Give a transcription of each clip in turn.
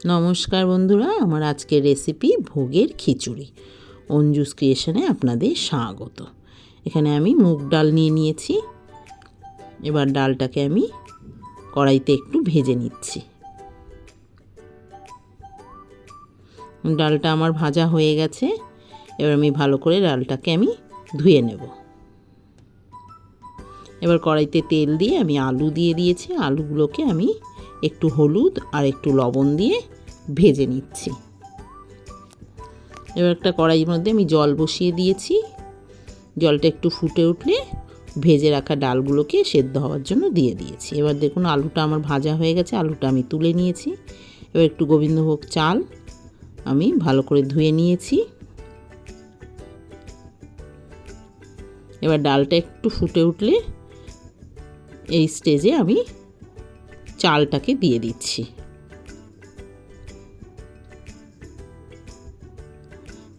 নমস্কার বন্ধুরা, আমার আজকের রেসিপি ভোগের খিচুড়ি। অঞ্জুস ক্রিয়েশনে আপনাদের স্বাগত। এখানে আমি মুগ ডাল নিয়ে নিয়েছি। এবার ডালটাকে আমি কড়াইতে একটু ভেজে নিচ্ছি। ডালটা আমার ভাজা হয়ে গেছে। এবার আমি ভালো করে ডালটাকে ধুয়ে নেব। এবার কড়াইতে তেল দিয়ে আমি আলু দিয়ে দিয়েছি। আলুগুলোকে আমি একটু হলুদ আর একটু লবণ দিয়ে ভেজে নিচ্ছি। এবার একটা কড়াইয়ের মধ্যে আমি জল বসিয়ে দিয়েছি। জলটা একটু ফুটে উঠলে ভেজে রাখা ডালগুলোকে সেদ্ধ হওয়ার জন্য দিয়ে দিয়েছি। এবার দেখুন আলুটা আমার ভাজা হয়ে গেছে। আলুটা আমি তুলে নিয়েছি। এবার একটু গোবিন্দভোগ চাল আমি ভালো করে ধুয়ে নিয়েছি। এবার ডালটা একটু ফুটে উঠলে এই স্টেজে আমি চালটাকে দিয়ে দিচ্ছি।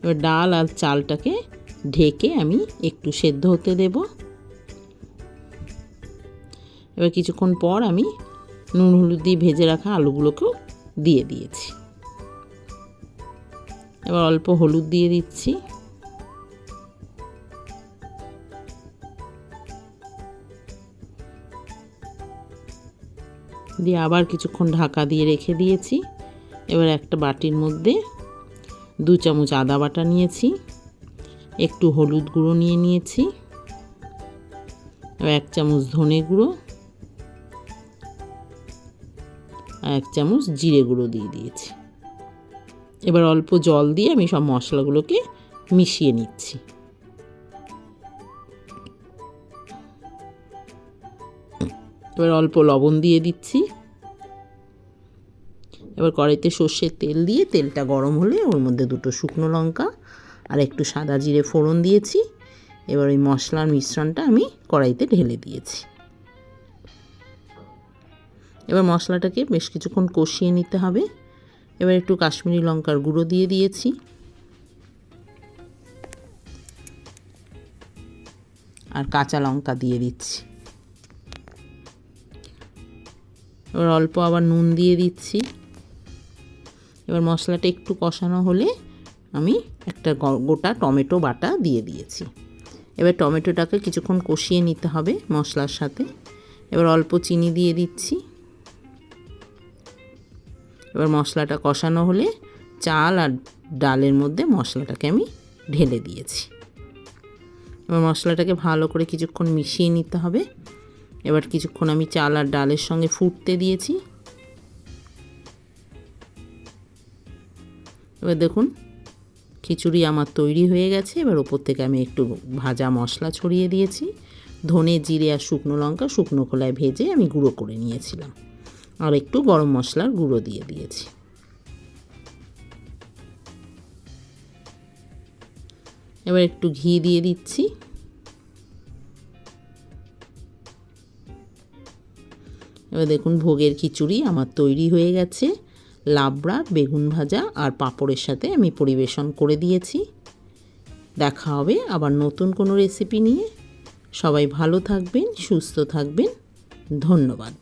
এবার ডাল আর চালটাকে ঢেকে আমি একটু সেদ্ধ হতে দেব। এবার কিছুক্ষণ পর আমি নুন হলুদ দিয়ে ভেজে রাখা আলুগুলোকেও দিয়ে দিয়েছি। এবার অল্প হলুদ দিয়ে দিচ্ছি। দিয়ে আবার কিছুক্ষণ ঢাকা দিয়ে রেখে দিয়েছি। এবার একটা বাটির মধ্যে 2 চামচ আদা বাটা নিয়েছি, একটু হলুদ গুঁড়ো নিয়ে নিয়েছি, 1 চামচ ধনে গুঁড়ো আর 1 চামচ জিরে গুঁড়ো দিয়ে দিয়েছি। এবার অল্প জল দিয়ে আমি সব মশলাগুলোকে মিশিয়ে নিচ্ছি। এবার অল্প লবণ দিয়ে দিচ্ছি। এবার কড়াইতে সর্ষের তেল দিয়ে তেলটা গরম হলে ওর মধ্যে 2টো শুকনো লঙ্কা আর একটু সাদা জিরে ফোড়ন দিয়েছি। এবার ওই মশলার মিশ্রণটা আমি কড়াইতে ঢেলে দিয়েছি। এবার মশলাটাকে বেশ কিছুক্ষণ কষিয়ে নিতে হবে। এবার একটু কাশ্মীরি লঙ্কার গুঁড়ো দিয়ে দিয়েছি। আর কাঁচা লঙ্কা দিয়ে দিচ্ছি। এবার অল্প আবার নুন দিয়ে দিচ্ছি। এবার মশলাটা একটু কষানো হলে আমি একটা গোটা টমেটো বাটা দিয়ে দিয়েছি। এবার টমেটোটাকে কিছুক্ষণ কষিয়ে নিতে হবে মশলার সাথে। এবার অল্প চিনি দিয়ে দিচ্ছি। এবার মশলাটা কষানো হলে চাল আর ডালের মধ্যে মশলাটাকে আমি ঢেলে দিয়েছি। এবার মশলাটাকে ভালো করে কিছুক্ষণ মিশিয়ে নিতে হবে। এবার কিছুক্ষণ আমি চাল আর ডালের সঙ্গে ফুটতে দিয়েছি। এবার দেখুন খিচুড়ি আমার তৈরি হয়ে গেছে। এবার ওপর থেকে আমি একটু ভাজা মশলা ছড়িয়ে দিয়েছি। ধনে জিরে আর শুকনো লঙ্কা শুকনো খোলায় ভেজে আমি গুঁড়ো করে নিয়েছিলাম। আর একটু গরম মশলার গুঁড়ো দিয়ে দিয়েছি। এবার একটু ঘি দিয়ে দিচ্ছি। এবার দেখুন ভোগের খিচুড়ি আমার তৈরি হয়ে গেছে। লাবড়া, বেগুন ভাজা আর পাঁপড়ের সাথে আমি পরিবেশন করে দিয়েছি। দেখা হবে আবার নতুন কোনো রেসিপি নিয়ে। সবাই ভালো থাকবেন, সুস্থ থাকবেন। ধন্যবাদ।